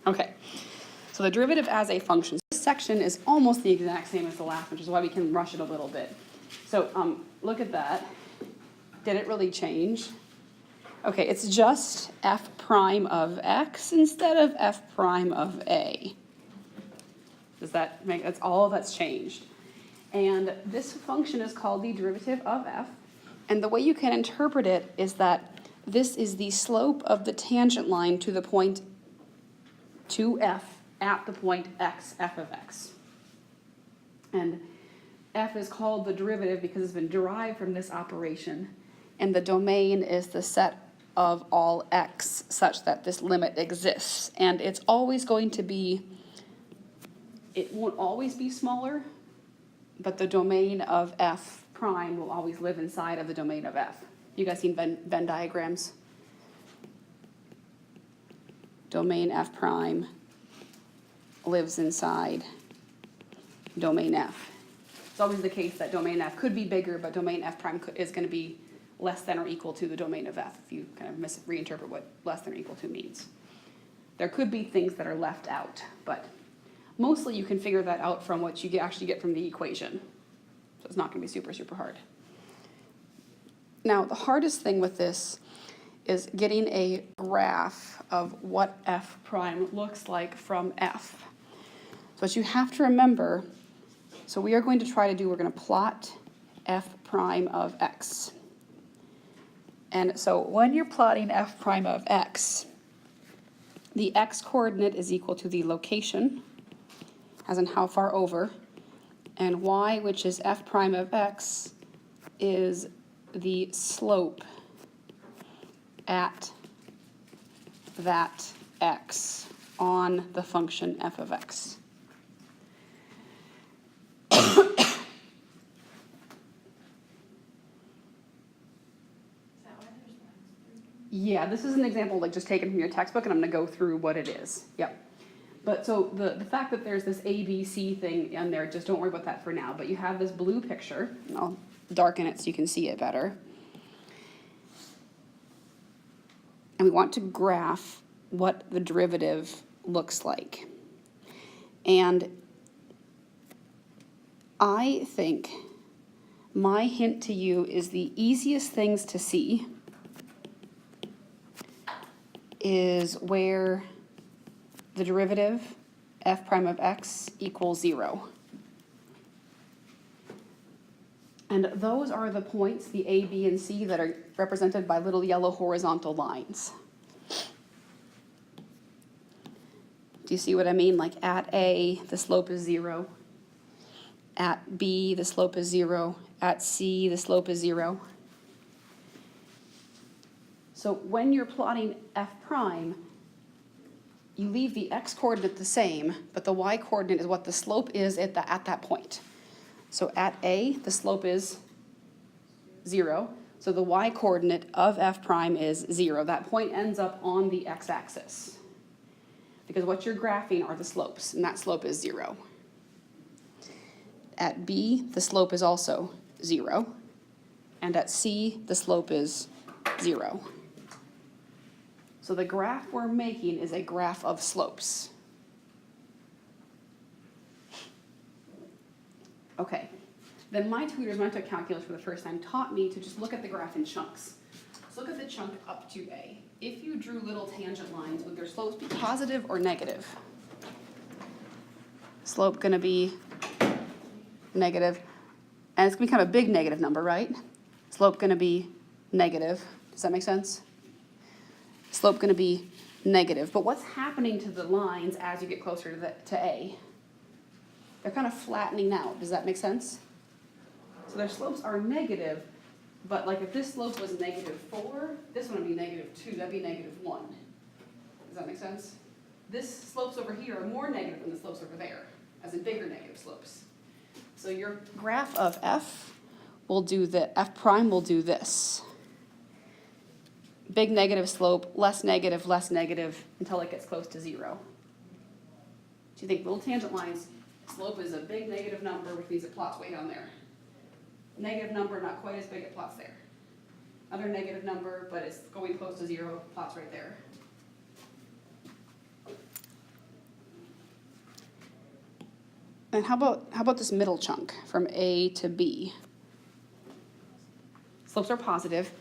Okay, so the derivative as a function. This section is almost the exact same as the last, which is why we can rush it a little bit. So look at that. Did it really change? Okay, it's just f prime of x instead of f prime of a. Does that make, that's all that's changed. And this function is called the derivative of f. And the way you can interpret it is that this is the slope of the tangent line to the point 2f at the point x, f of x. And f is called the derivative because it's been derived from this operation. And the domain is the set of all x such that this limit exists. And it's always going to be, it won't always be smaller, but the domain of f prime will always live inside of the domain of f. You guys seen Venn diagrams? Domain f prime lives inside domain f. It's always the case that domain f could be bigger, but domain f prime is going to be less than or equal to the domain of f, if you kind of reinterpret what less than or equal to means. There could be things that are left out, but mostly you can figure that out from what you actually get from the equation. So it's not going to be super, super hard. Now, the hardest thing with this is getting a graph of what f prime looks like from f. So what you have to remember, so we are going to try to do, we're going to plot f prime of x. And so when you're plotting f prime of x, the x coordinate is equal to the location, as in how far over, and y, which is f prime of x, is the slope at that x on the function f of x. Yeah, this is an example like just taken from your textbook, and I'm going to go through what it is. Yep. But so the fact that there's this A, B, C thing in there, just don't worry about that for now. But you have this blue picture, and I'll darken it so you can see it better. And we want to graph what the derivative looks like. And I think my hint to you is the easiest things to see is where the derivative f prime of x equals 0. And those are the points, the A, B, and C, that are represented by little yellow horizontal lines. Do you see what I mean? Like at A, the slope is 0. At B, the slope is 0. At C, the slope is 0. So when you're plotting f prime, you leave the x coordinate the same, but the y coordinate is what the slope is at that point. So at A, the slope is 0. So the y coordinate of f prime is 0. That point ends up on the x-axis, because what you're graphing are the slopes, and that slope is 0. At B, the slope is also 0. And at C, the slope is 0. So the graph we're making is a graph of slopes. Okay, then my tutors, when I took calculus for the first time, taught me to just look at the graph in chunks. So look at the chunk up to A. If you drew little tangent lines, would their slopes be positive or negative? Slope going to be negative. And it's going to be kind of a big negative number, right? Slope going to be negative. Does that make sense? Slope going to be negative. But what's happening to the lines as you get closer to A? They're kind of flattening out. Does that make sense? So their slopes are negative, but like if this slope was -4, this one would be -2. That'd be -1. Does that make sense? This slopes over here are more negative than the slopes over there, as in bigger negative slopes. So your graph of f will do the f prime will do this. Big negative slope, less negative, until it gets close to 0. So you think little tangent lines, slope is a big negative number, which means it plots way down there. Negative number, not quite as big, it plots there. Other negative number, but it's going close to 0, plots right there. And how about this middle chunk from A to B? Slopes are positive,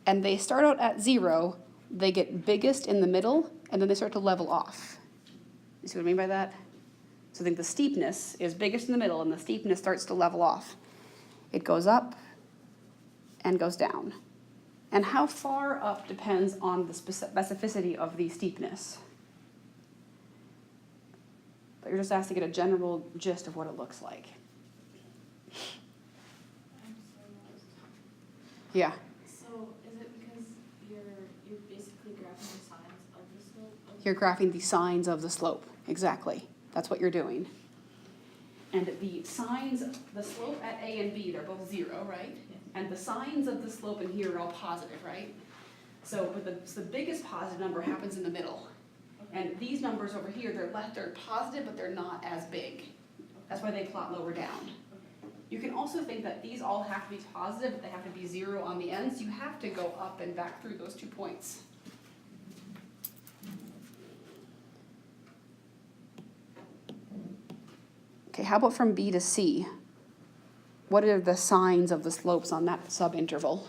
and they start out at 0, they get biggest in the middle, and then they start to level off. You see what I mean by that? So I think the steepness is biggest in the middle, and the steepness starts to level off. It goes up and goes down. And how far up depends on the specificity of the steepness. But you're just asked to get a general gist of what it looks like. Yeah. So is it because you're basically graphing the signs of the slope? You're graphing the signs of the slope. Exactly. That's what you're doing. And the signs, the slope at A and B, they're both 0, right? Yes. And the signs of the slope in here are all positive, right? So, but the biggest positive number happens in the middle. And these numbers over here, they're positive, but they're not as big. That's why they plot lower down. You can also think that these all have to be positive, but they have to be 0 on the ends. You have to go up and back through those 2 points. Okay, how about from B to C? What are the signs of the slopes on that subinterval?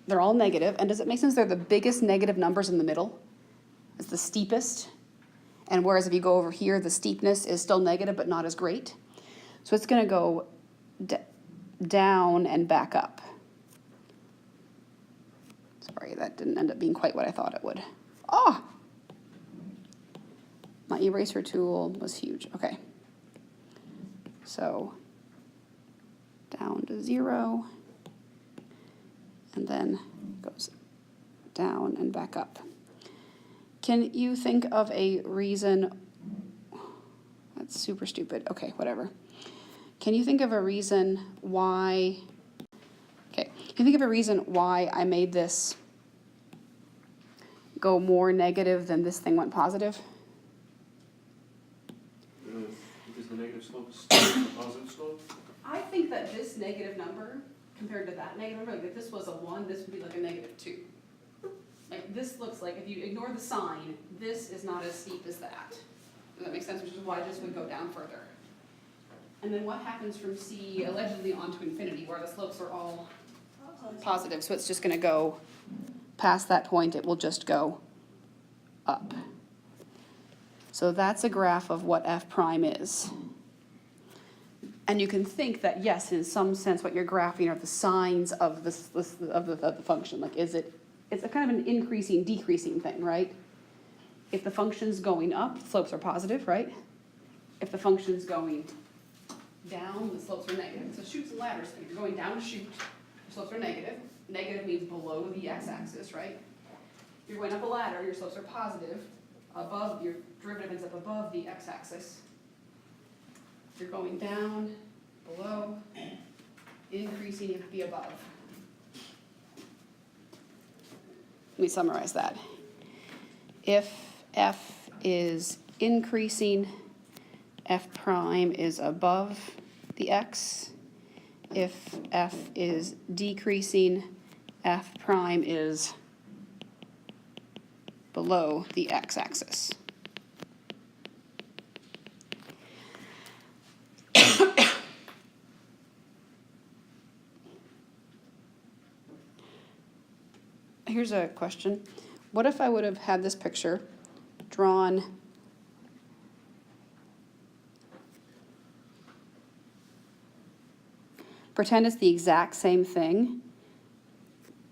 They're all negative, and does it make sense they're the biggest negative numbers in the middle? It's the steepest. And whereas if you go over here, the steepness is still negative, but not as great. So it's gonna go down and back up. Sorry, that didn't end up being quite what I thought it would. Oh! My eraser tool was huge, okay. So down to 0, and then goes down and back up. Can you think of a reason? That's super stupid. Okay, whatever. Can you think of a reason why? Okay, can you think of a reason why I made this go more negative than this thing went positive? Because the negative slope is the positive slope? I think that this negative number compared to that negative number, like if this was a 1, this would be like a -2. Like this looks like, if you ignore the sign, this is not as steep as that. Does that make sense? Which is why this would go down further. And then what happens from C allegedly onto infinity, where the slopes are all positive, so it's just gonna go past that point, it will just go up. So that's a graph of what f prime is. And you can think that, yes, in some sense, what you're graphing are the signs of the function. Like, it's a kind of an increasing, decreasing thing, right? If the function's going up, slopes are positive, right? If the function's going down, the slopes are negative. So chutes and ladders, if you're going down a chute, your slopes are negative. Negative means below the x-axis, right? If you're going up a ladder, your slopes are positive. Above, your derivative ends up above the x-axis. If you're going down, below, increasing, you have to be above. Let me summarize that. If f is increasing, f prime is above the x. If f is decreasing, f prime is below the x-axis. Here's a question. What if I would have had this picture drawn pretend it's the exact same thing,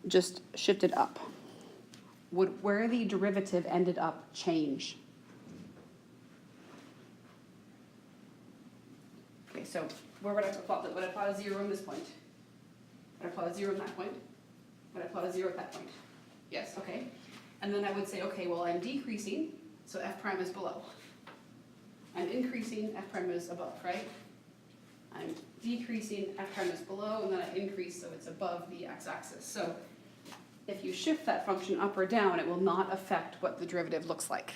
just shifted up? Would where the derivative ended up change? Okay, so where would I plot that? Would I plot a 0 on this point? Would I plot a 0 at that point? Would I plot a 0 at that point? Yes, okay. And then I would say, okay, well, I'm decreasing, so f prime is below. I'm increasing, f prime is above, right? I'm decreasing, f prime is below, and then I increase, so it's above the x-axis. So if you shift that function up or down, it will not affect what the derivative looks like.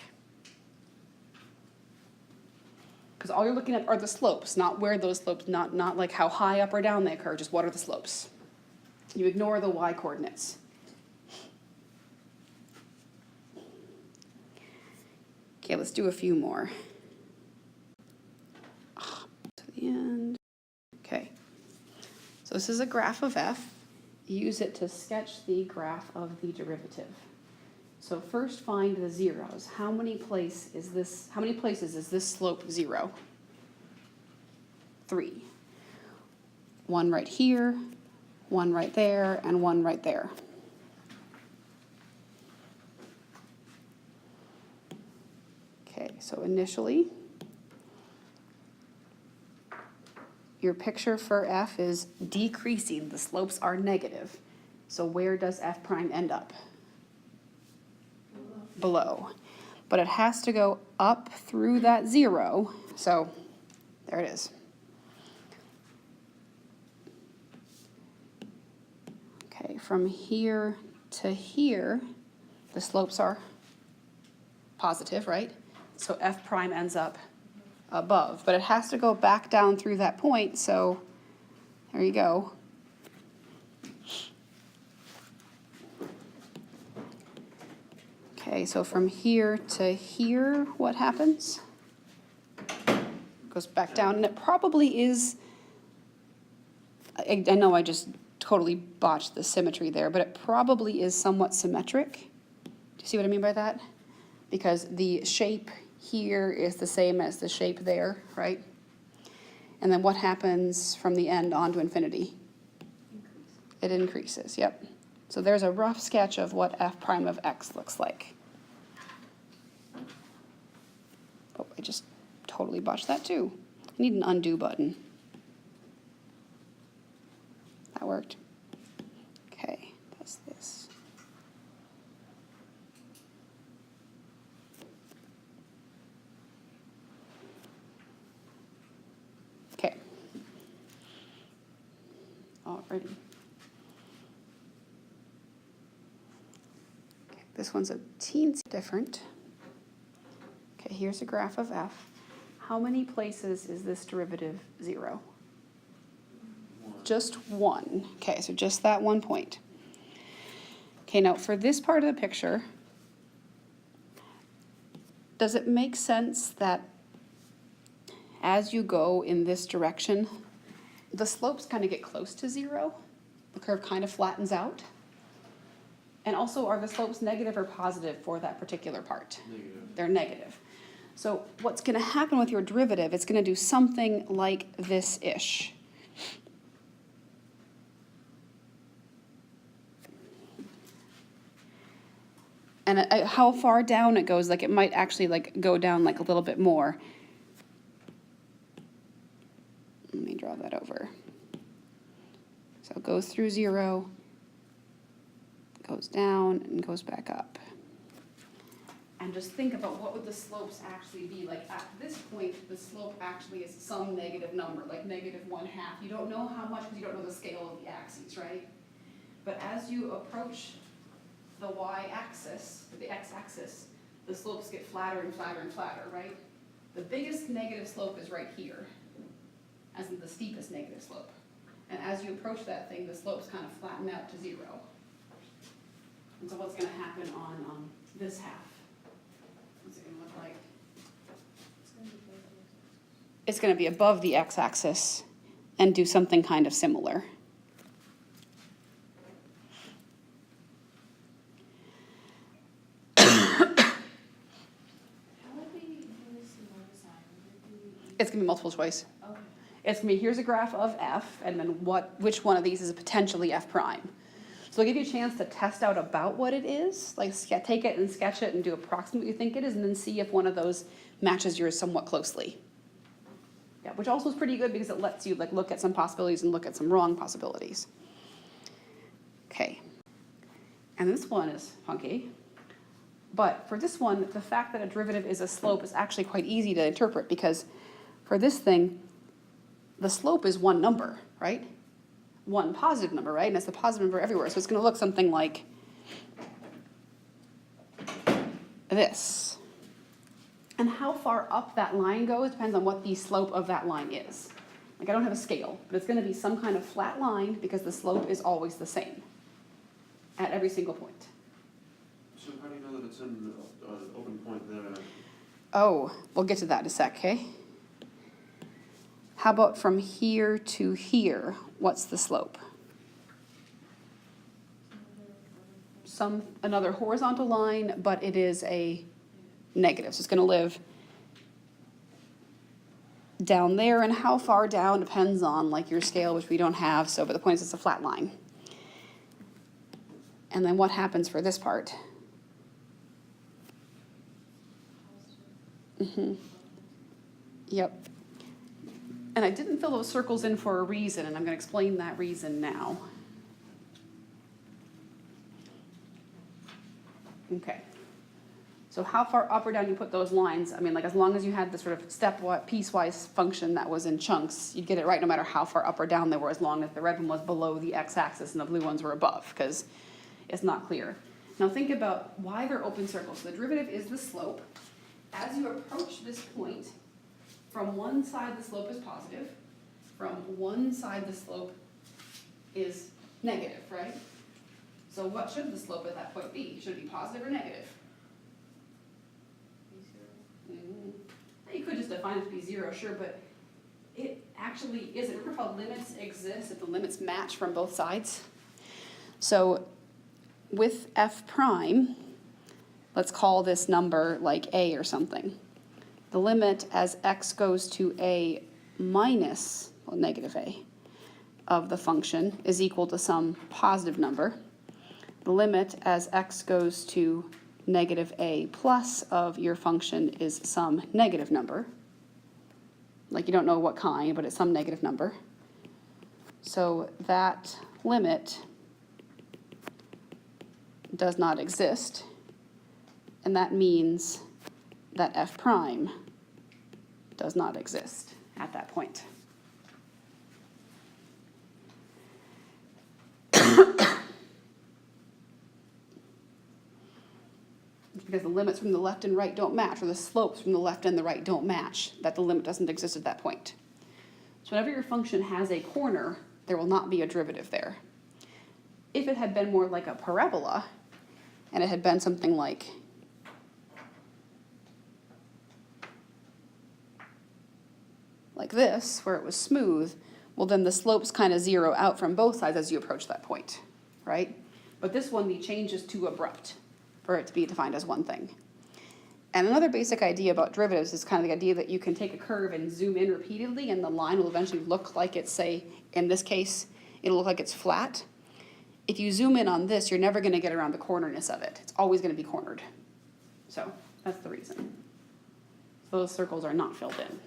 Because all you're looking at are the slopes, not where those slopes, not like how high up or down they occur, just what are the slopes. You ignore the y coordinates. Okay, let's do a few more. this is a graph of f. Use it to sketch the graph of the derivative. So first find the zeros. How many places is this slope 0? 3. One right here, one right there, and one right there. Okay, so initially, your picture for f is decreasing. The slopes are negative. So where does f prime end up? Below. But it has to go up through that 0. So there it is. Okay, from here to here, the slopes are positive, right? So f prime ends up above, but it has to go back down through that point, so there you go. Okay, so from here to here, what happens? Goes back down, and it probably is, I know I just totally botched the symmetry there, but it probably is somewhat symmetric. Do you see what I mean by that? Because the shape here is the same as the shape there, right? And then what happens from the end on to infinity? It increases, yep. So there's a rough sketch of what f prime of x looks like. Oh, I just totally botched that too. I need an undo button. That worked. Okay, that's this. Okay. Alrighty. Okay, this one's a teensy different. Okay, here's a graph of f. How many places is this derivative 0? Just 1. Okay, so just that 1 point. Okay, now for this part of the picture, does it make sense that as you go in this direction, the slopes kind of get close to 0? The curve kind of flattens out? And also, are the slopes negative or positive for that particular part? Negative. They're negative. So what's going to happen with your derivative, it's going to do something like this-ish. And how far down it goes, like it might actually like go down like a little bit more. Let me draw that over. So it goes through 0, goes down, and goes back up. And just think about what would the slopes actually be. Like at this point, the slope actually is some negative number, like -1/2. You don't know how much because you don't know the scale of the axes, right? But as you approach the y-axis, the x-axis, the slopes get flatter and flatter and flatter, right? The biggest negative slope is right here, as in the steepest negative slope. And as you approach that thing, the slopes kind of flatten out to 0. And so what's going to happen on this half? What's it going to look like? It's going to be above the x-axis and do something kind of similar. It's going to be multiple choice. Okay. It's going to be, here's a graph of f, and then which one of these is potentially f prime. So I'll give you a chance to test out about what it is, like take it and sketch it and do approximately what you think it is, and then see if one of those matches yours somewhat closely. Yeah, which also is pretty good because it lets you like look at some possibilities and look at some wrong possibilities. Okay. And this one is funky. But for this one, the fact that a derivative is a slope is actually quite easy to interpret because for this thing, the slope is one number, right? One positive number, right? And it's a positive number everywhere. So it's going to look something like this. And how far up that line goes depends on what the slope of that line is. Like I don't have a scale, but it's going to be some kind of flat line because the slope is always the same at every single point. So how do you know that it's in an open point there? Oh, we'll get to that in a sec, okay? How about from here to here? what's the slope? Another horizontal line, but it is a negative, so it's going to live down there, and how far down depends on like your scale, which we don't have, so but the point is it's a flat line. And then what happens for this part? Yep. And I didn't fill those circles in for a reason, and I'm going to explain that reason now. Okay. So how far up or down you put those lines, I mean, like as long as you had the sort of piecewise function that was in chunks, you'd get it right no matter how far up or down they were, as long as the red one was below the x-axis and the blue ones were above, because it's not clear. Now think about why they're open circles. So the derivative is the slope. As you approach this point, from one side the slope is positive, from one side the slope is negative, right? So what should the slope at that point be? Should it be positive or negative? You could just define it to be 0, sure, but it actually isn't. Remember how limits exist if the limits match from both sides? So with f prime, let's call this number like a or something. The limit as x goes to a minus, well, negative a, of the function is equal to some positive number. The limit as x goes to negative a plus of your function is some negative number. Like you don't know what kind, but it's some negative number. So that limit does not exist, and that means that f prime does not exist at that point. Because the limits from the left and right don't match, or the slopes from the left and the right don't match, that the limit doesn't exist at that point. So whenever your function has a corner, there will not be a derivative there. If it had been more like a parabola, and it had been something like this, where it was smooth, well then the slopes kind of zero out from both sides as you approach that point, right? But this one, the change is too abrupt for it to be defined as one thing. And another basic idea about derivatives is kind of the idea that you can take a curve and zoom in repeatedly, and the line will eventually look like it's, say, in this case, it'll look like it's flat. If you zoom in on this, you're never going to get around the cornerness of it. It's always going to be cornered. So that's the reason. Those circles are not filled in.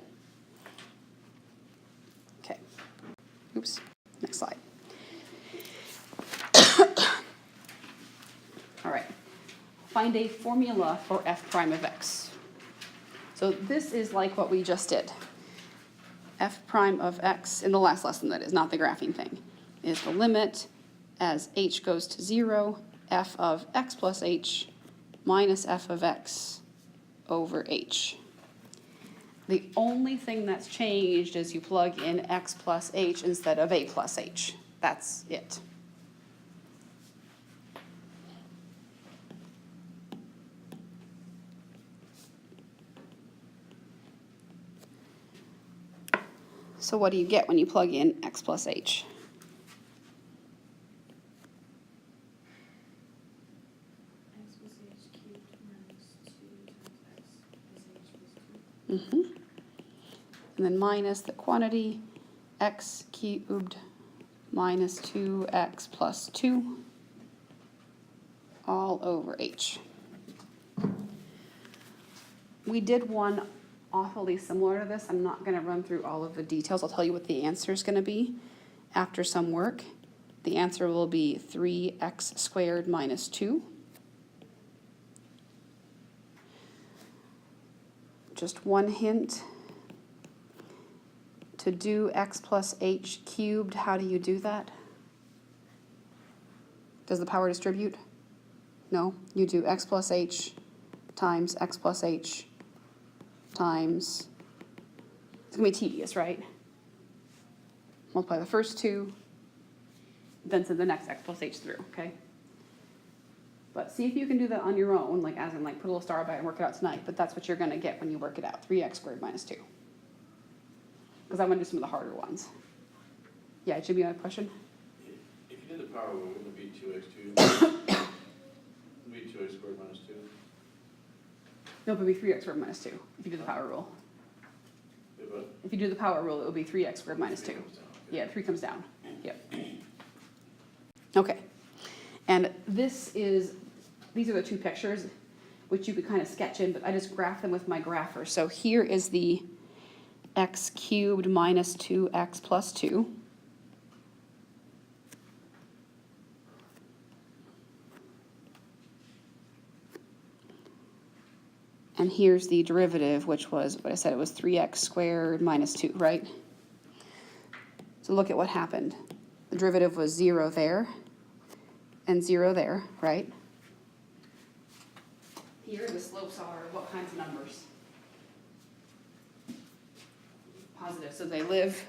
Okay. Oops. Next slide. All right. Find a formula for f prime of x. So this is like what we just did. F prime of x, in the last lesson that is, not the graphing thing, is the limit as h goes to 0, f of x plus h minus f of x over h. The only thing that's changed is you plug in x plus h instead of a plus h. That's it. So what do you get when you plug in x plus h? X plus h cubed minus 2 times x plus h plus 2. And then minus the quantity, x cubed minus 2x plus 2, all over h. We did one awfully similar to this. I'm not going to run through all of the details. I'll tell you what the answer is going to be after some work. The answer will be 3x squared minus 2. Just one hint. To do x plus h cubed, how do you do that? Does the power distribute? No, you do x plus h times x plus h times, it's going to be tedious, right? Multiply the first two, then send the next x plus h through, okay? But see if you can do that on your own, like as in like put a little star by it and work it out tonight, but that's what you're going to get when you work it out, 3x squared minus 2. Because I'm going to do some of the harder ones. Yeah, Jimmy, you have a question? If you did the power rule, wouldn't it be 2x2? It'd be 2x squared minus 2. No, it would be 3x squared minus 2 if you do the power rule. Wait, what? If you do the power rule, it would be 3x squared minus 2. Three comes down, okay. Yeah, 3 comes down. Yep. Okay. And these are the two pictures, which you could kind of sketch in, but I just graphed them with my grapher. So here is the x cubed minus 2x plus 2. And here's the derivative, which was what I said, it was 3x squared minus 2, right? So look at what happened. The derivative was 0 there and 0 there, right? Here the slopes are what kinds of numbers? Positive, so they live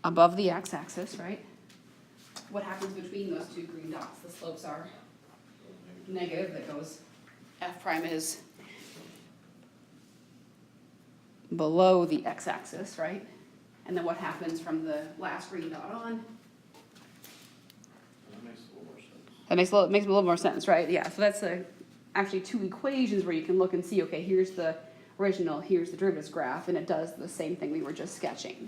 above the x-axis, right? What happens between those two green dots? The slopes are negative, that goes, f prime is below the x-axis, right? And then what happens from the last green dot on? That makes a little more sense. That makes a little more sense, right? Yeah, so that's actually two equations where you can look and see, okay, here's the original, here's the derivatives graph, and it does the same thing we were just sketching.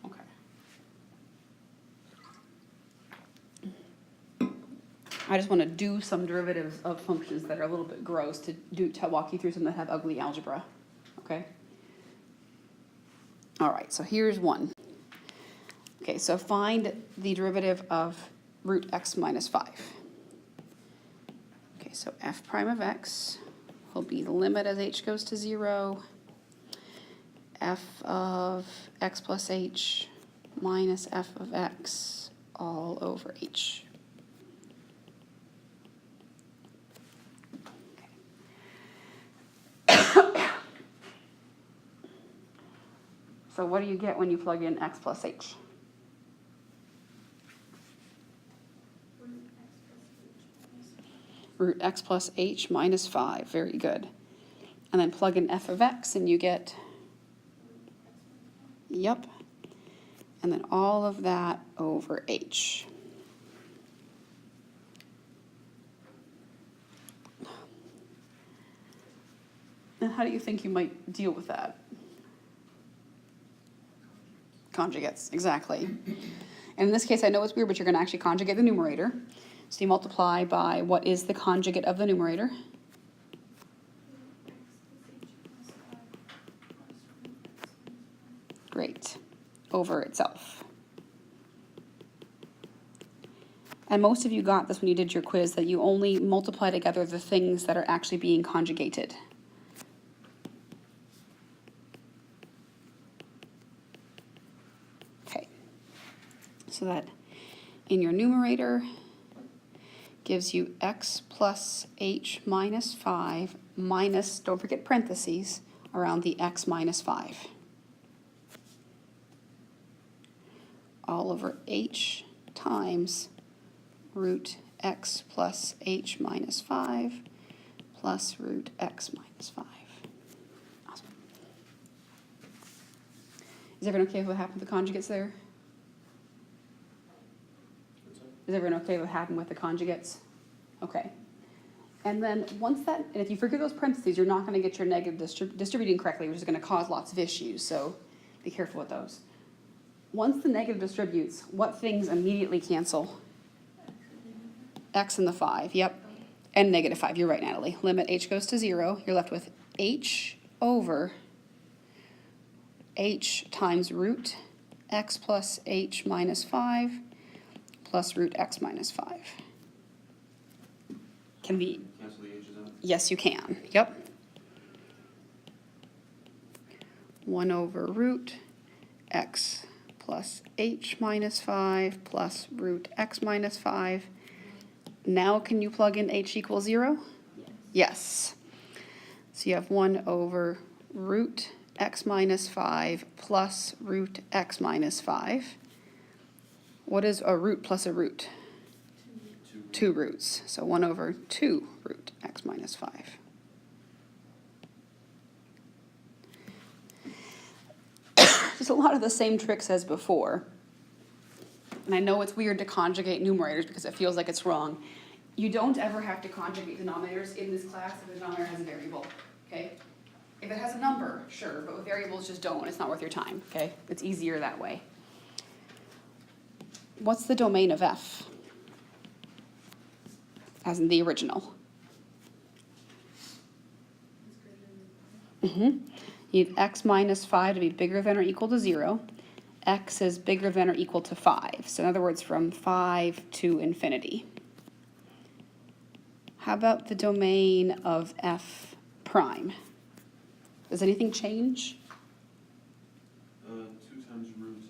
Okay. I just want to do some derivatives of functions that are a little bit gross to walk you through some that have ugly algebra, okay? All right, so here's one. Okay, so find the derivative of root x minus 5. Okay, so f prime of x will be the limit as h goes to 0, f of x plus h minus f of x all over h. So what do you get when you plug in x plus h? Root x plus h minus 5. Very good. And then plug in f of x and you get, yep. And then all of that over h. And how do you think you might deal with that? Conjugates, exactly. And in this case, I know it's weird, but you're going to actually conjugate the numerator. So you multiply by what is the conjugate of the numerator? Great. Over itself. And most of you got this when you did your quiz, that you only multiply together the things that are actually being conjugated. So that in your numerator gives you x plus h minus 5 minus, don't forget parentheses, around the x minus 5. All over h times root x plus h minus 5 plus root x minus 5. Awesome. Is everyone okay with what happened with the conjugates there? Is everyone okay with what happened with the conjugates? Okay. And then once that, and if you forget those parentheses, you're not going to get your negative distributing correctly, which is going to cause lots of issues, so be careful with those. Once the negative distributes, what things immediately cancel? X and the 5, yep. And negative 5, you're right, Natalie. Limit h goes to 0, you're left with h over h times root x plus h minus 5 plus root x minus 5. Can be, Cancel the h's out? yes you can, yep. 1 over root x plus h minus 5 plus root x minus 5. Now can you plug in h equals 0? Yes. So you have 1 over root x minus 5 plus root x minus 5. What is a root plus a root? 2 roots. So 1 over 2 root x minus 5. Just a lot of the same tricks as before. And I know it's weird to conjugate numerators because it feels like it's wrong. You don't ever have to conjugate denominators in this class if the denominator has a variable, okay? If it has a number, sure, but with variables, just don't. It's not worth your time, okay? It's easier that way. What's the domain of f? As in the original. It's greater than 5. You need x minus 5 to be bigger than or equal to 0. X is bigger than or equal to 5. So in other words, from 5 to infinity. How about the domain of f prime? Does anything change? 2 times root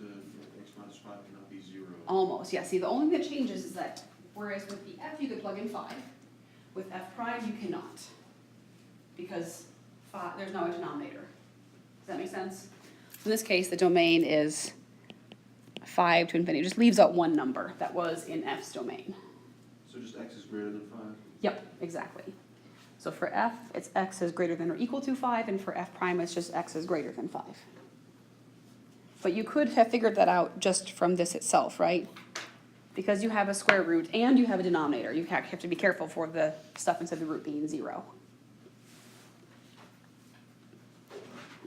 x minus 5 cannot be 0. Almost, yeah. See, the only thing that changes is that whereas with the f you could plug in 5, with f prime you cannot. Because there's no denominator. Does that make sense? In this case, the domain is 5 to infinity. It just leaves out one number that was in f's domain. So just x is greater than 5? Yep, exactly. So for f, it's x is greater than or equal to 5, and for f prime, it's just x is greater than 5. But you could have figured that out just from this itself, right? Because you have a square root and you have a denominator. You have to be careful for the stuff inside the root being 0.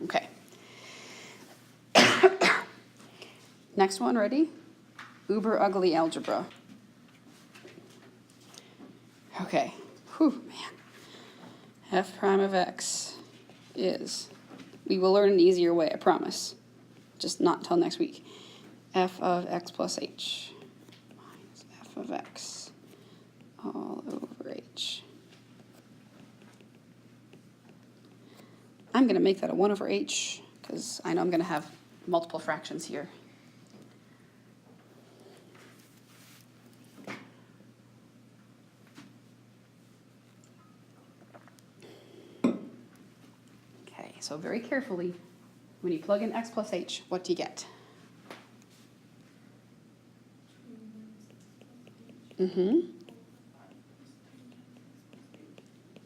Okay. Next one, ready? Uber ugly algebra. Okay. Whew, man. F prime of x is, we will learn an easier way, I promise. Just not till next week. F of x plus h minus f of x all over h. I'm going to make that a 1 over h because I know I'm going to have multiple fractions here. Okay, so very carefully, when you plug in x plus h, what do you get?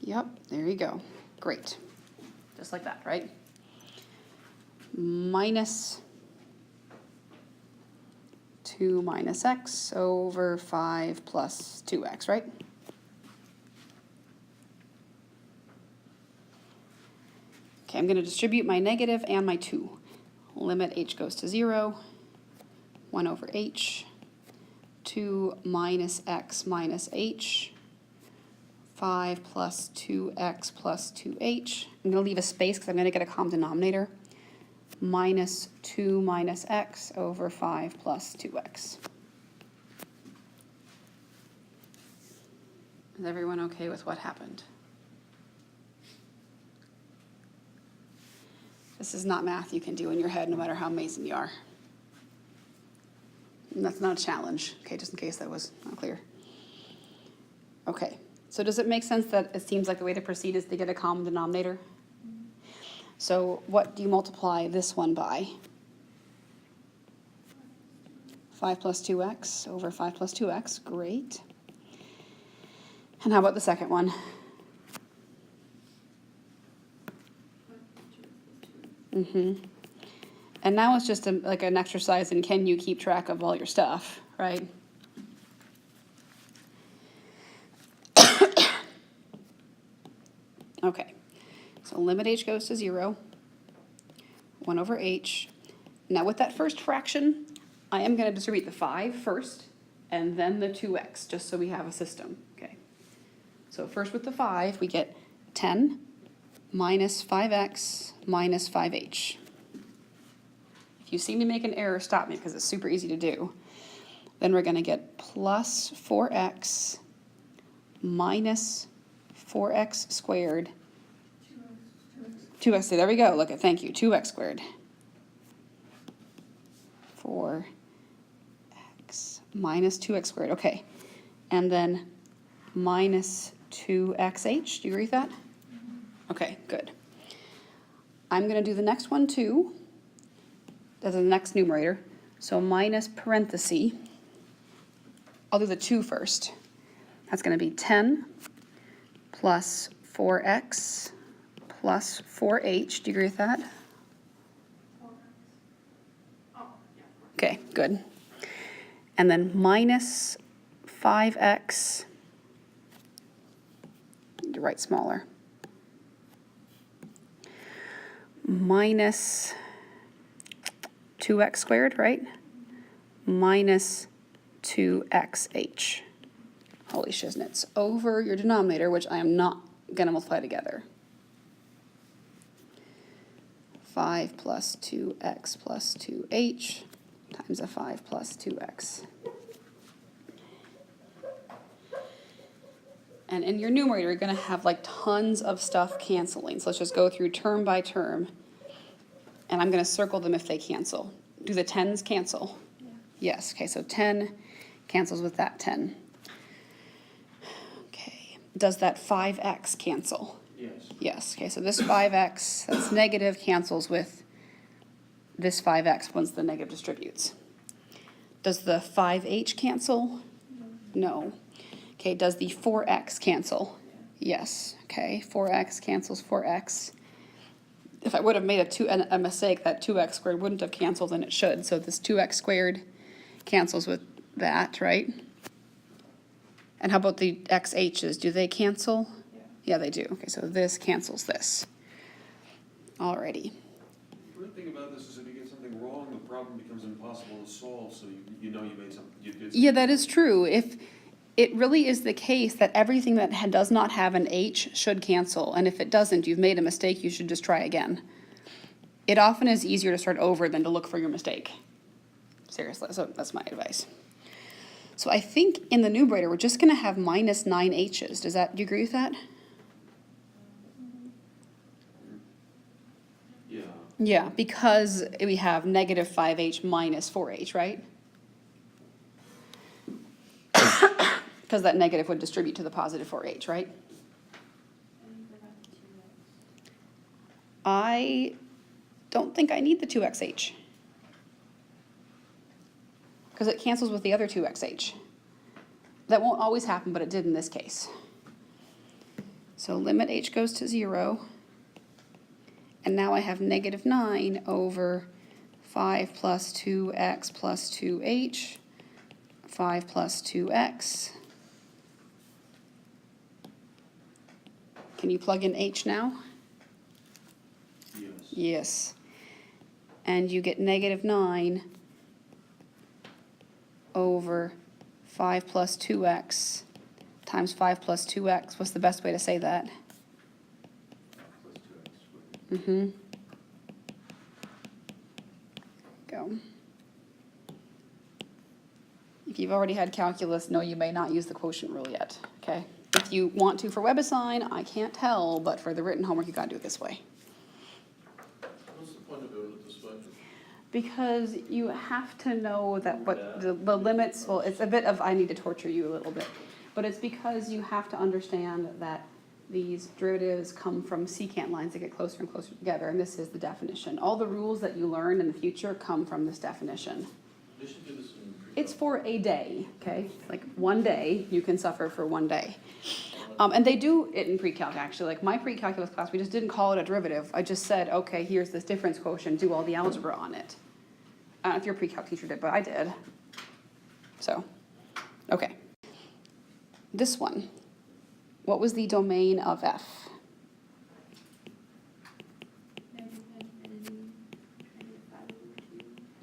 Yep, there you go. Great. Just like that, right? Minus 2 minus x over 5 plus 2x, right? Okay, I'm going to distribute my negative and my 2. Limit h goes to 0, 1 over h, 2 minus x minus h, 5 plus 2x plus 2h. I'm going to leave a space because I'm going to get a common denominator. Minus 2 minus x over 5 plus 2x. Is everyone okay with what happened? This is not math you can do in your head no matter how amazing you are. And that's not a challenge, okay, just in case that was not clear. Okay, so does it make sense that it seems like the way to proceed is to get a common denominator? So what do you multiply this one by? 5 plus 2x over 5 plus 2x, great. And how about the second one? And now it's just like an exercise in can you keep track of all your stuff, right? Okay, so limit h goes to 0, 1 over h. Now with that first fraction, I am going to distribute the 5 first, and then the 2x, just so we have a system, okay? So first with the 5, we get 10 minus 5x minus 5h. If you see me make an error, stop me, because it's super easy to do. Then we're going to get plus 4x minus 4x squared. 2x, there we go, look at, thank you, 2x squared. 4x minus 2x squared, okay. And then minus 2xh, do you agree with that? Okay, good. I'm going to do the next one too. That's the next numerator. So minus parenthesis. I'll do the 2 first. That's going to be 10 plus 4x plus 4h. Do you agree with that? 4x. Oh, yeah, 4x. Okay, good. And then minus 5x, need to write smaller, minus 2x squared, right? Minus 2xh. Holy shiznits. Over your denominator, which I am not going to multiply together. 5 plus 2x plus 2h times a 5 plus 2x. And in your numerator, you're going to have like tons of stuff canceling. So let's just go through term by term. And I'm going to circle them if they cancel. Do the 10s cancel? Yeah. Yes. Okay, so 10 cancels with that 10. Okay. Does that 5x cancel? Yes. Yes. Okay, so this 5x, that's negative, cancels with this 5x once the negative distributes. Does the 5h cancel? No. Okay, does the 4x cancel? Yes. Okay, 4x cancels 4x. If I would have made a mistake, that 2x squared wouldn't have canceled, and it should. So this 2x squared cancels with that, right? And how about the xh's? Do they cancel? Yeah. Yeah, they do. Okay, so this cancels this. Alrighty. The great thing about this is if you get something wrong, the problem becomes impossible to solve, so you know you made something, you did something. Yeah, that is true. If it really is the case that everything that does not have an h should cancel, and if it doesn't, you've made a mistake, you should just try again. It often is easier to start over than to look for your mistake. Seriously, so that's my advice. So I think in the numerator, we're just going to have minus 9h's. Do you agree with that? Yeah. Yeah, because we have negative 5h minus 4h, right? Because that negative would distribute to the positive 4h, right? And you forgot the 2x. I don't think I need the 2xh. Because it cancels with the other 2xh. That won't always happen, but it did in this case. So limit h goes to 0. And now I have negative 9 over 5 plus 2x plus 2h, 5 plus 2x. Can you plug in h now? Yes. Yes. And you get negative 9 over 5 plus 2x times 5 plus 2x. What's the best way to say that? Plus 2x squared. Mm-hmm. Go. If you've already had calculus, no, you may not use the quotient rule yet, okay? If you want to for WebAssign, I can't tell, but for the written homework, you gotta do it this way. What's the point of doing it this way? Because you have to know that what the limits, well, it's a bit of, I need to torture you a little bit, but it's because you have to understand that these derivatives come from secant lines that get closer and closer together, and this is the definition. All the rules that you learn in the future come from this definition. They should do this in. It's for a day, okay? Like one day, you can suffer for one day. And they do it in pre-calc, actually. Like my pre-calculus class, we just didn't call it a derivative. I just said, okay, here's this difference quotient, do all the algebra on it. I don't know if your pre-calc teacher did, but I did. So, okay. This one, what was the domain of f? Negative infinity, negative 5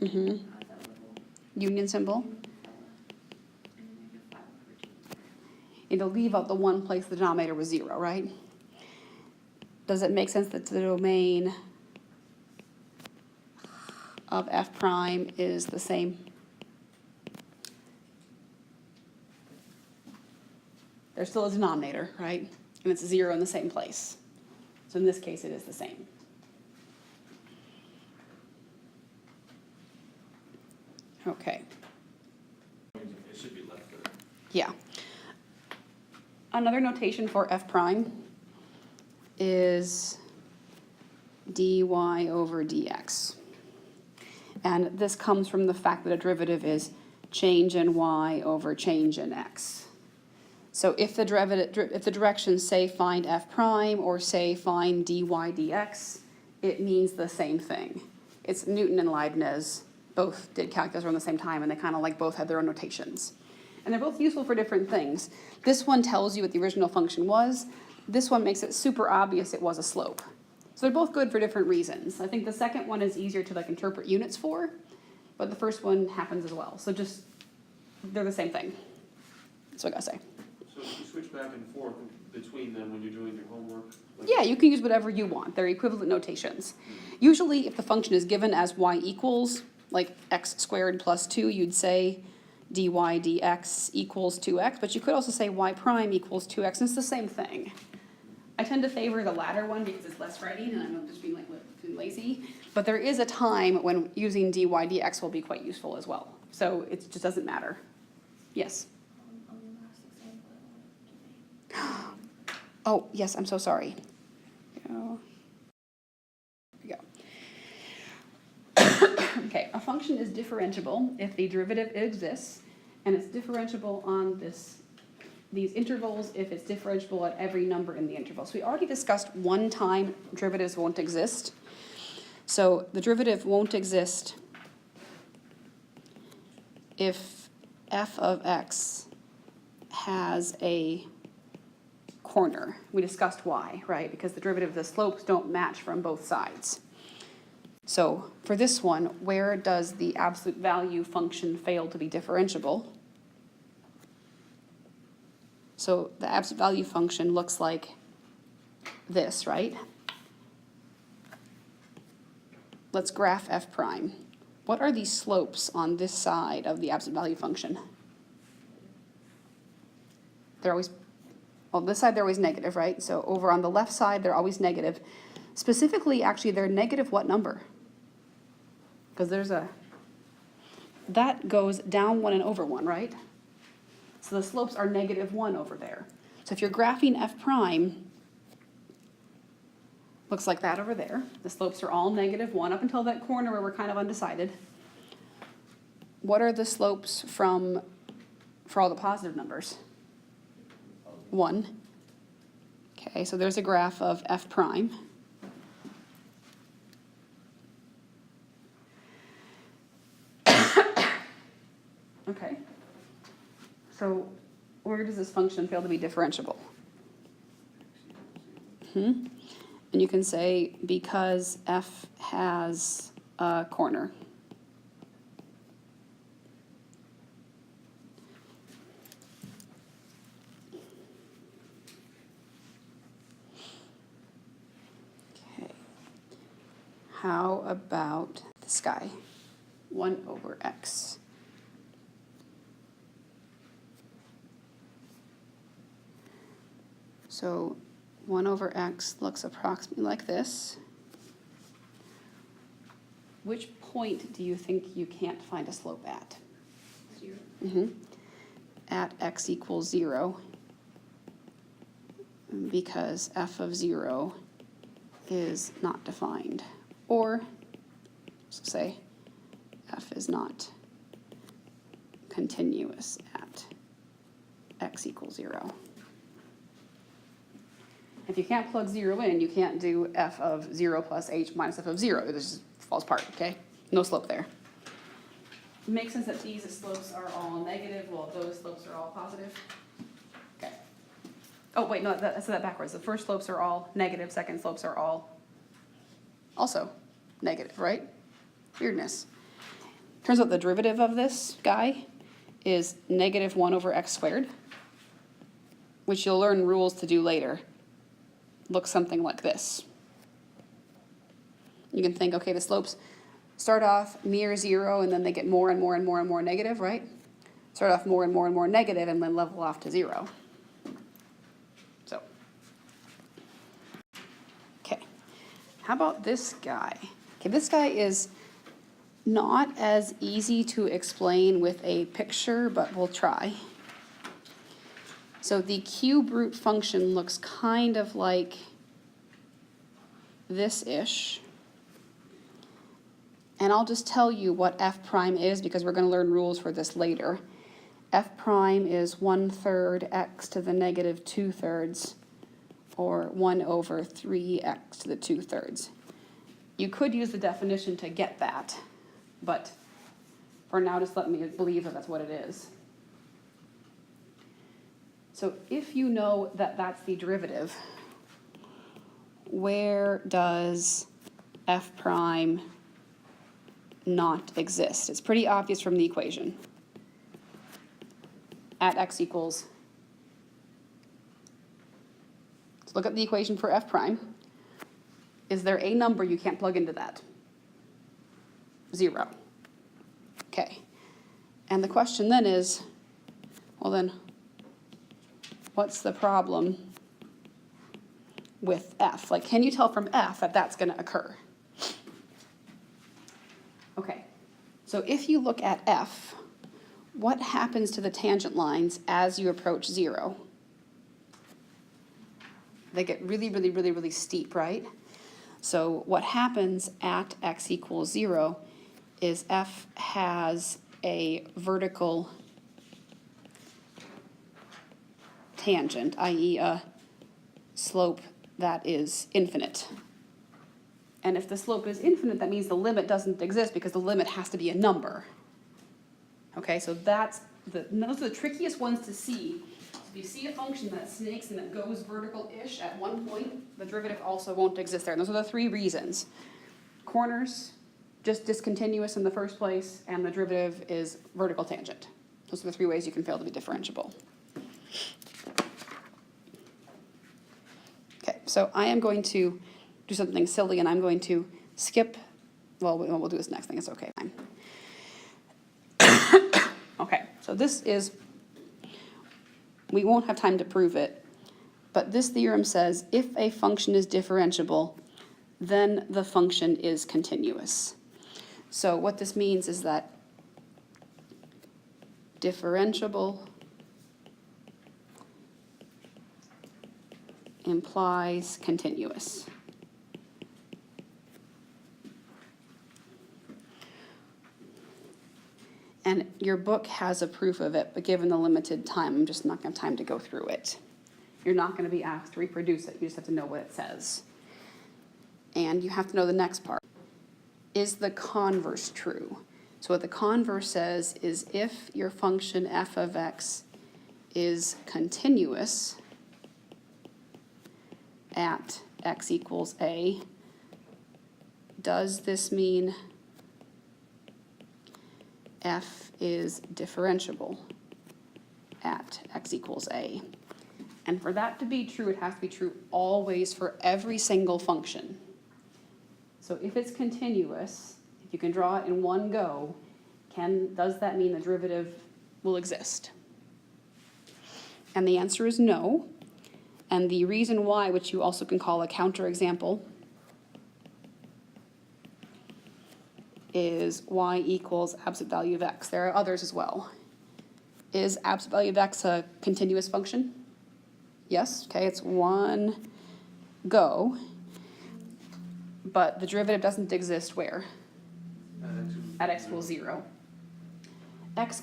over 2. Mm-hmm. That little Union symbol. union fella, and then negative 5 over 2. It'll leave out the one place the denominator was 0, right? Does it make sense that the domain of f prime is the same? There's still a denominator, right? And it's 0 in the same place. So in this case, it is the same. Okay. It should be left there. Yeah. Another notation for f prime is dy over dx. And this comes from the fact that a derivative is change in y over change in x. So if the derivative, if the directions say find f prime or say find dy dx, it means the same thing. It's Newton and Leibniz both did calculus around the same time, and they kind of like both had their own notations. And they're both useful for different things. This one tells you what the original function was. This one makes it super obvious it was a slope. So they're both good for different reasons. I think the second one is easier to like interpret units for, but the first one happens as well. So just, they're the same thing. That's what I gotta say. So if you switch back and forth between them when you're doing your homework? Like, Yeah, you can use whatever you want. They're equivalent notations. Usually if the function is given as y equals, like x squared plus 2, you'd say dy dx equals 2x, but you could also say y prime equals 2x, and it's the same thing. I tend to favor the latter one because it's less writing, and I'm just being like being lazy. But there is a time when using dy dx will be quite useful as well. So it just doesn't matter. Yes? On the last example, I wanted to make. Oh, yes, I'm so sorry. Here we go. Okay, a function is differentiable if the derivative exists, and it's differentiable on these intervals if it's differentiable at every number in the interval. So we already discussed one time derivatives won't exist. So the derivative won't exist if f of x has a corner. We discussed why, right? Because the derivative of the slopes don't match from both sides. So for this one, where does the absolute value function fail to be differentiable? So the absolute value function looks like this, right? Let's graph f prime. What are the slopes on this side of the absolute value function? They're always, well, this side they're always negative, right? So over on the left side, they're always negative. Specifically, actually, they're negative what number? Because there's that goes down 1 and over 1, right? So the slopes are -1 over there. So if you're graphing f prime, looks like that over there. The slopes are all -1 up until that corner where we're kind of undecided. What are the slopes for all the positive numbers? 1. Okay, so there's a graph of f prime. Okay. So where does this function fail to be differentiable? And you can say because f has a corner. Okay. How about this guy? 1 over x. So 1 over x looks approximately like this. Which point do you think you can't find a slope at? 0. At x equals 0, because f of 0 is not defined. Or, let's say, f is not continuous at x equals 0. If you can't plug 0 in, you can't do f of 0 plus h minus f of 0. It just falls apart, okay? No slope there. It makes sense that these slopes are all negative while those slopes are all positive? Okay. Oh, wait, no, I said that backwards. The first slopes are all negative, second slopes are all also negative, right? Weirdness. Turns out the derivative of this guy is -1 over x squared, which you'll learn rules to do later. Looks something like this. You can think, okay, the slopes start off near 0 and then they get more and more and more and more negative, right? Start off more and more and more negative and then level off to 0. So, okay. How about this guy? Okay, this guy is not as easy to explain with a picture, but we'll try. So the cube root function looks kind of like this-ish. And I'll just tell you what f prime is because we're going to learn rules for this later. f prime is 1/3 x to the negative 2/3, or 1/3x to the 2/3. You could use the definition to get that, but for now, just let me believe that that's what it is. So if you know that that's the derivative, where does f prime not exist? It's pretty obvious from the equation. At x equals. So look at the equation for f prime. Is there a number you can't plug into that? 0. Okay. And the question then is, well then, what's the problem with f? Like, can you tell from f that that's going to occur? Okay. So if you look at f, what happens to the tangent lines as you approach 0? They get really, really, really, really steep, right? So what happens at x equals 0 is f has a vertical tangent, i.e. a slope that is infinite. And if the slope is infinite, that means the limit doesn't exist because the limit has to be a number. Okay, so those are the trickiest ones to see. If you see a function that snakes and that goes vertical-ish at one point, the derivative also won't exist there. And those are the 3 reasons. Corners, just discontinuous in the first place, and the derivative is vertical tangent. Those are the 3 ways you can fail to be differentiable. Okay, so I am going to do something silly, and I'm going to skip, well, we'll do this next thing, it's okay. Okay, so this is, we won't have time to prove it, but this theorem says if a function is differentiable, then the function is continuous. So what this means is that differentiable implies continuous. And your book has a proof of it, but given the limited time, I'm just not going to have time to go through it. You're not going to be asked to reproduce it. You just have to know what it says. And you have to know the next part. Is the converse true? So what the converse says is if your function f of x is continuous at x equals a, does this mean f is differentiable at x equals a? And for that to be true, it has to be true always for every single function. So if it's continuous, if you can draw it in one go, does that mean the derivative will exist? And the answer is no. And the reason why, which you also can call a counterexample, is y equals absolute value of x. There are others as well. Is absolute value of x a continuous function? Yes, okay, it's one go, but the derivative doesn't exist where? At x equals 0. X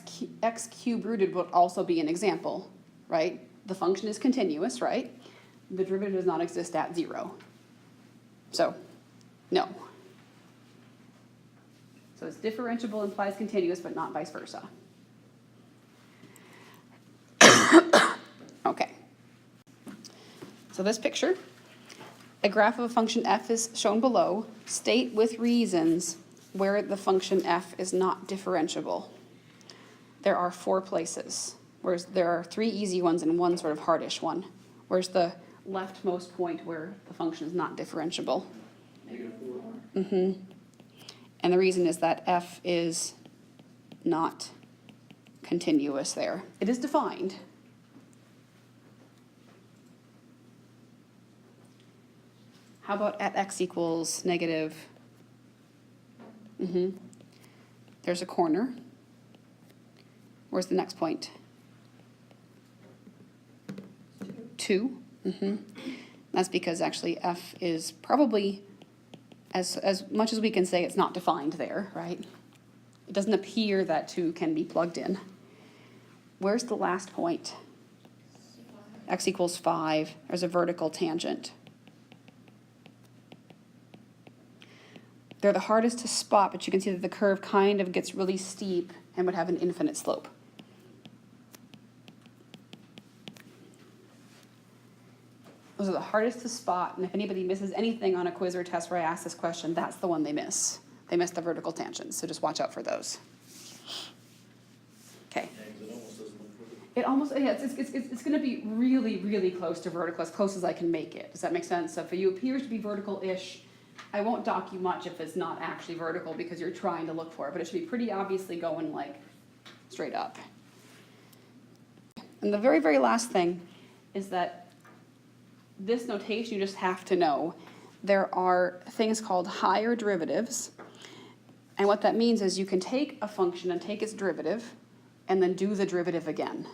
cubed rooted would also be an example, right? The function is continuous, right? The derivative does not exist at 0. So, no. So it's differentiable implies continuous, but not vice versa. Okay. So this picture, a graph of a function f is shown below. State with reasons where the function f is not differentiable. There are 4 places, whereas there are 3 easy ones and 1 sort of hardish one. Where's the leftmost point where the function is not differentiable? -4. And the reason is that f is not continuous there. It is defined. How about at x equals negative? There's a corner. Where's the next point? 2. That's because actually f is probably, as much as we can say, it's not defined there, right? It doesn't appear that 2 can be plugged in. Where's the last point? X equals 5. There's a vertical tangent. They're the hardest to spot, but you can see that the curve kind of gets really steep and would have an infinite slope. Those are the hardest to spot, and if anybody misses anything on a quiz or test where I ask this question, that's the one they miss. They miss the vertical tangents, so just watch out for those. Okay. Yeah, 'cause it almost doesn't look vertical. It almost, yeah, it's going to be really, really close to vertical, as close as I can make it. Does that make sense? So if it appears to be vertical-ish, I won't dock you much if it's not actually vertical because you're trying to look for it, but it should be pretty obviously going like straight up. And the very, very last thing is that this notation you just have to know. There are things called higher derivatives, and what that means is you can take a function and take its derivative and then do the derivative again.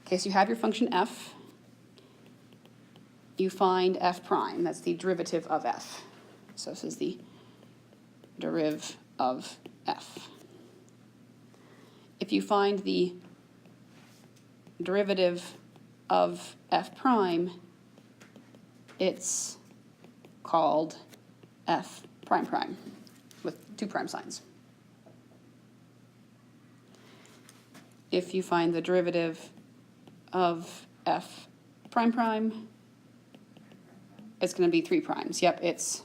Okay, so you have your function f. You find f prime, that's the derivative of f. So this is the deriv of f. If you find the derivative of f prime, it's called f prime prime with 2 prime signs. If you find the derivative of f prime prime, it's going to be 3 primes. Yep, it's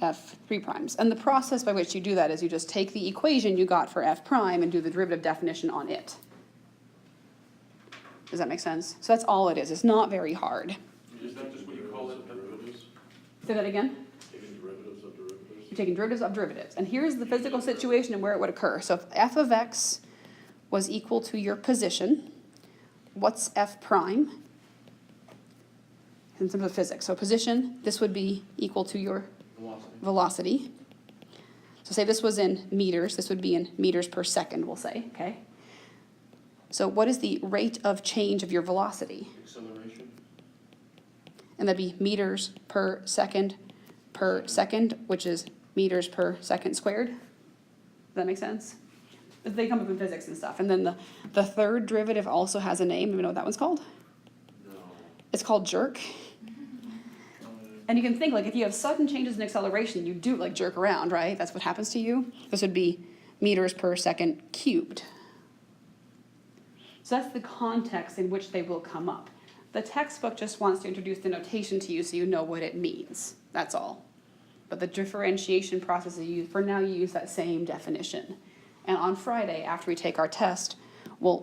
f 3 primes. And the process by which you do that is you just take the equation you got for f prime and do the derivative definition on it. Does that make sense? So that's all it is. It's not very hard. Is that just what you call it? Derivatives? Say that again? Taking derivatives of derivatives? You're taking derivatives of derivatives. And here's the physical situation and where it would occur. So if f of x was equal to your position, what's f prime? In terms of physics. So position, this would be equal to your velocity. So say this was in meters, this would be in meters per second, we'll say, okay? So what is the rate of change of your velocity? Acceleration? And that'd be meters per second, which is meters per second squared. Does that make sense? They come up in physics and stuff. And then the third derivative also has a name. Do you know what that one's called? No. It's called jerk. And you can think, like, if you have sudden changes in acceleration, you do, like, jerk around, right? That's what happens to you. This would be meters per second cubed. So that's the context in which they will come up. The textbook just wants to introduce the notation to you so you know what it means. That's all. But the differentiation process is used, for now you use that same definition. And on Friday, after we take our test, we'll